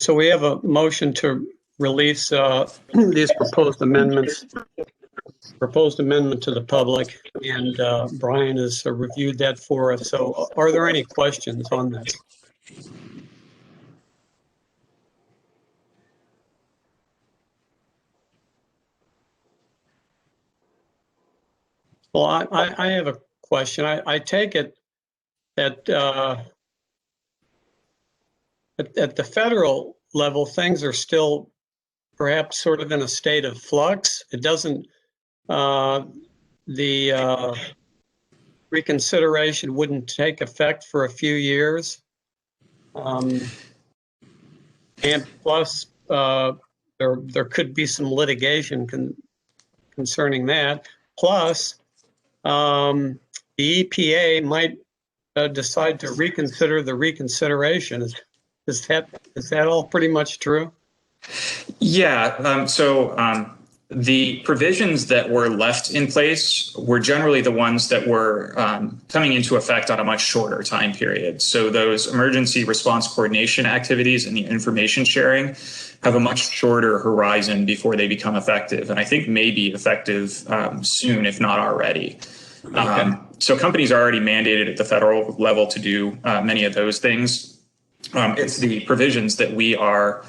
So we have a motion to release these proposed amendment to the public, and Brian has reviewed that for us. So are there any questions on this? Well, I have a question. I take it that at the federal level, things are still perhaps sort of in a state of flux. It doesn't, the reconsideration wouldn't take effect for a few years. And plus, there could be some litigation concerning that. Plus, the EPA might decide to reconsider the reconsideration. Is that all pretty much true? Yeah. The provisions that were left in place were generally the ones that were coming into effect on a much shorter time period. So those emergency response coordination activities and the information sharing have a much shorter horizon before they become effective, and I think may be effective soon, if not already. Okay. So companies are already mandated at the federal level to do many of those things. It's the provisions that we are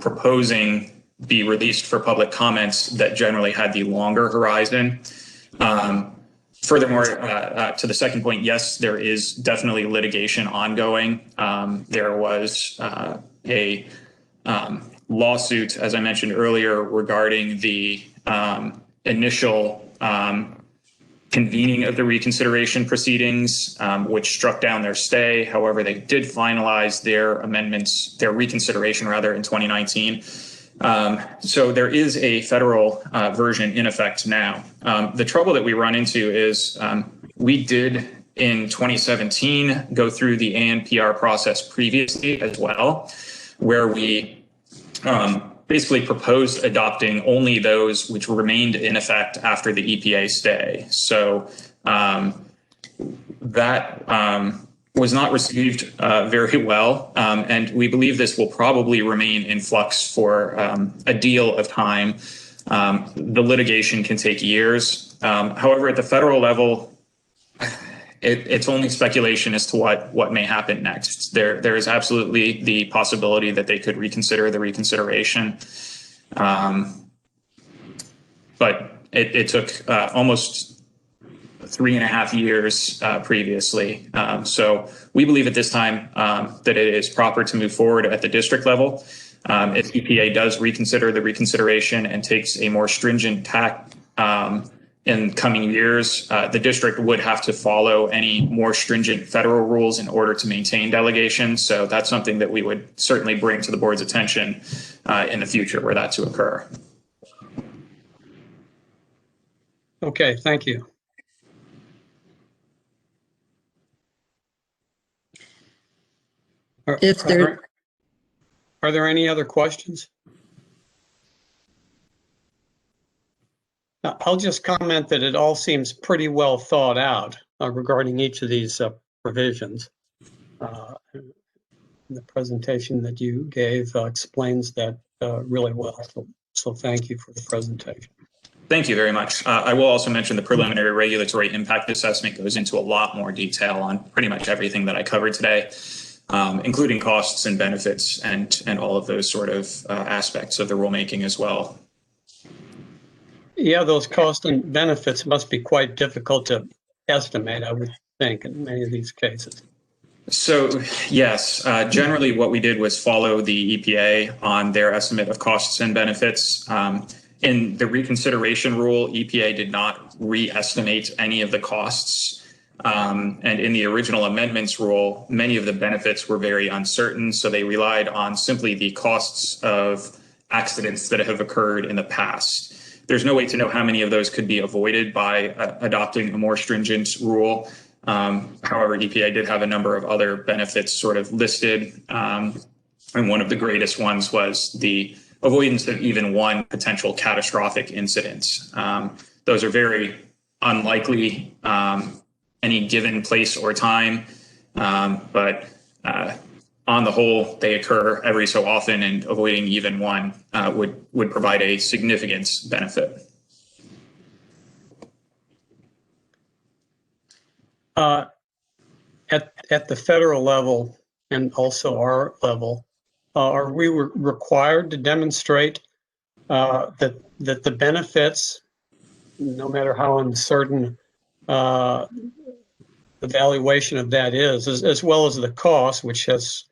proposing be released for public comments that generally had the longer horizon. Furthermore, to the second point, yes, there is definitely litigation ongoing. There was a lawsuit, as I mentioned earlier, regarding the initial convening of the reconsideration proceedings, which struck down their stay. However, they did finalize their amendments, their reconsideration rather, in 2019. So there is a federal version in effect now. The trouble that we run into is we did in 2017 go through the ANPR process previously as well, where we basically proposed adopting only those which remained in effect after the EPA stay. So that was not received very well, and we believe this will probably remain in flux for a deal of time. The litigation can take years. However, at the federal level, it's only speculation as to what may happen next. There is absolutely the possibility that they could reconsider the reconsideration, but it took almost 3.5 years previously. So we believe at this time that it is proper to move forward at the district level. If EPA does reconsider the reconsideration and takes a more stringent tack in coming years, the district would have to follow any more stringent federal rules in order to maintain delegation. So that's something that we would certainly bring to the board's attention in the future were that to occur. Okay, thank you. Are there any other questions? I'll just comment that it all seems pretty well thought out regarding each of these provisions. The presentation that you gave explains that really well. So thank you for the presentation. Thank you very much. I will also mention the preliminary regulatory impact assessment goes into a lot more detail on pretty much everything that I covered today, including costs and benefits and all of those sort of aspects of the rulemaking as well. Yeah, those costs and benefits must be quite difficult to estimate, I would think, in many of these cases. So, yes, generally what we did was follow the EPA on their estimate of costs and benefits. In the reconsideration rule, EPA did not re-estimate any of the costs. And in the original amendments rule, many of the benefits were very uncertain, so they relied on simply the costs of accidents that have occurred in the past. There's no way to know how many of those could be avoided by adopting a more stringent rule. However, EPA did have a number of other benefits sort of listed. And one of the greatest ones was the avoidance of even one potential catastrophic incident. Those are very unlikely any given place or time, but on the whole, they occur every so often, and avoiding even one would provide a significant benefit. At the federal level and also our level, are we required to demonstrate that the benefits, no matter how uncertain the valuation of that is, as well as the cost, which has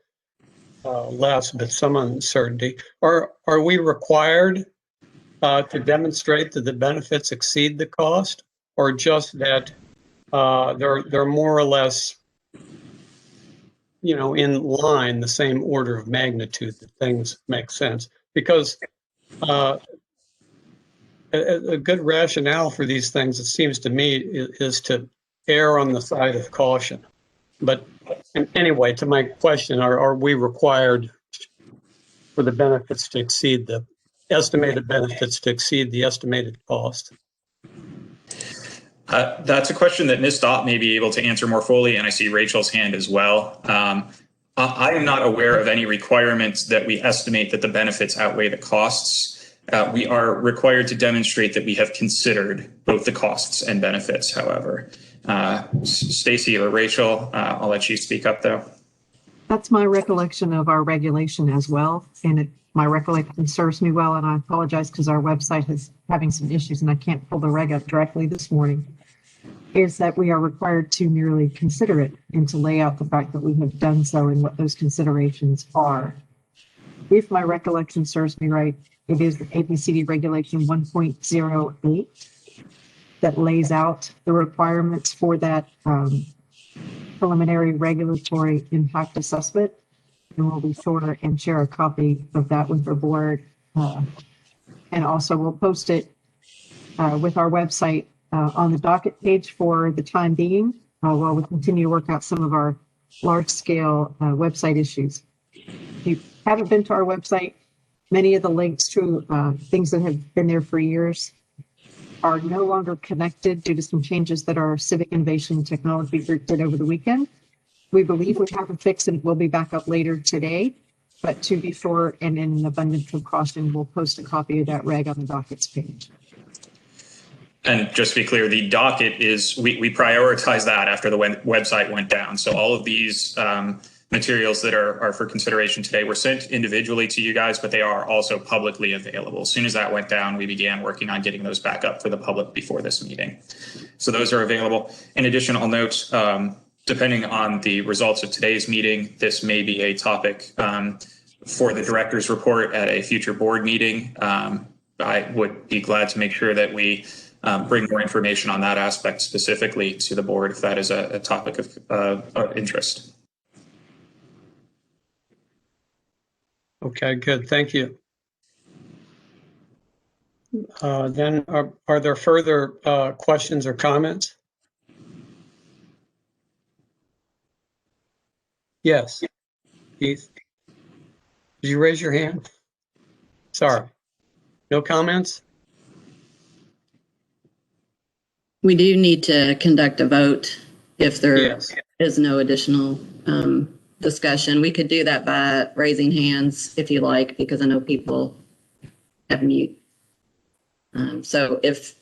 less but some uncertainty, are we required to demonstrate that the benefits exceed the cost, or just that they're more or less, in line, the same order of magnitude, that things make sense? Because a good rationale for these things, it seems to me, is to err on the side of caution. But anyway, to my question, are we required for the benefits to exceed the estimated benefits to exceed the estimated cost? That's a question that Ms. Stott may be able to answer more fully, and I see Rachel's hand as well. I am not aware of any requirements that we estimate that the benefits outweigh the costs. We are required to demonstrate that we have considered both the costs and benefits, however. Stacy or Rachel, I'll let you speak up, though. That's my recollection of our regulation as well. And my recollection serves me well, and I apologize because our website is having some issues and I can't pull the reg up directly this morning, is that we are required to merely consider it and to lay out the fact that we have done so and what those considerations are. If my recollection serves me right, it is the ABCD regulation 1.08 that lays out the requirements for that preliminary regulatory impact assessment. And we'll be sure and share a copy of that with the board. And also we'll post it with our website on the docket page for the time being, while we continue to work out some of our large scale website issues. If you haven't been to our website, many of the links to things that have been there for years are no longer connected due to some changes that our Civic Innovation Technology Group did over the weekend. We believe we have a fix and it will be back up later today, but to be sure and in an abundance of caution, we'll post a copy of that reg on the dockets page. And just to be clear, the docket is, we prioritize that after the website went down. So all of these materials that are for consideration today were sent individually to you guys, but they are also publicly available. As soon as that went down, we began working on getting those back up for the public before this meeting. So those are available. In addition, I'll note, depending on the results of today's meeting, this may be a topic for the director's report at a future board meeting. I would be glad to make sure that we bring more information on that aspect specifically to the board if that is a topic of interest. Okay, good. Thank you. Then are there further questions or comments? Yes. Keith, did you raise your hand? Sorry. No comments? We do need to conduct a vote if there is no additional discussion. We could do that by raising hands if you like, because I know people have mute. So if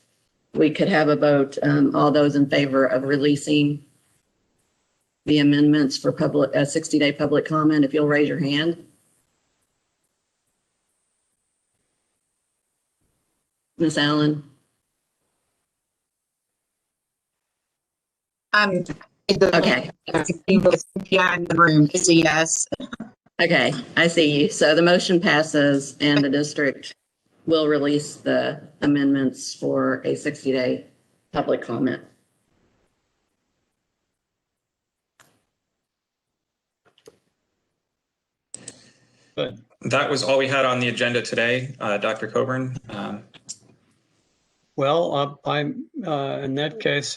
we could have a vote, all those in favor of releasing the amendments for public, a 60-day public comment, if you'll raise your hand. Ms. Allen? Okay. Yeah, in the room is a yes. Okay, I see you. So the motion passes and the district will release the amendments for a 60-day public comment. Good. That was all we had on the agenda today, Dr. Coburn. Well, I'm in that case,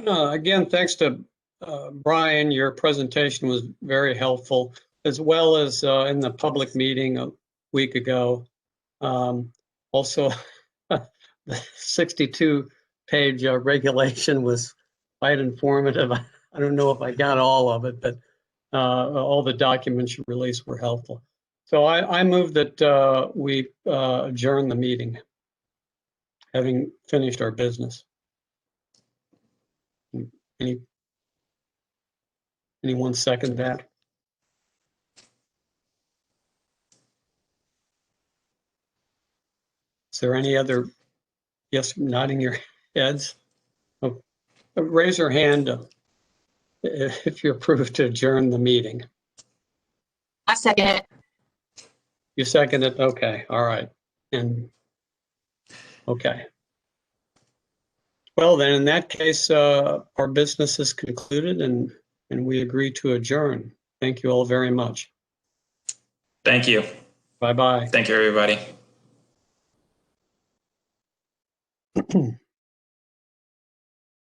again, thanks to Brian, your presentation was very helpful, as well as in the public meeting a week ago. Also, the 62-page regulation was quite informative. I don't know if I got all of it, but all the documents you released were helpful. So I move that we adjourn the meeting, having finished our business. Anyone second that? Is there any other? Yes, nodding your heads. Oh, raise your hand if you approve to adjourn the meeting. I second it. You second it? Okay, all right. And okay. Well, then in that case, our business is concluded and we agree to adjourn. Thank you all very much. Thank you. Bye-bye. Thank you, everybody.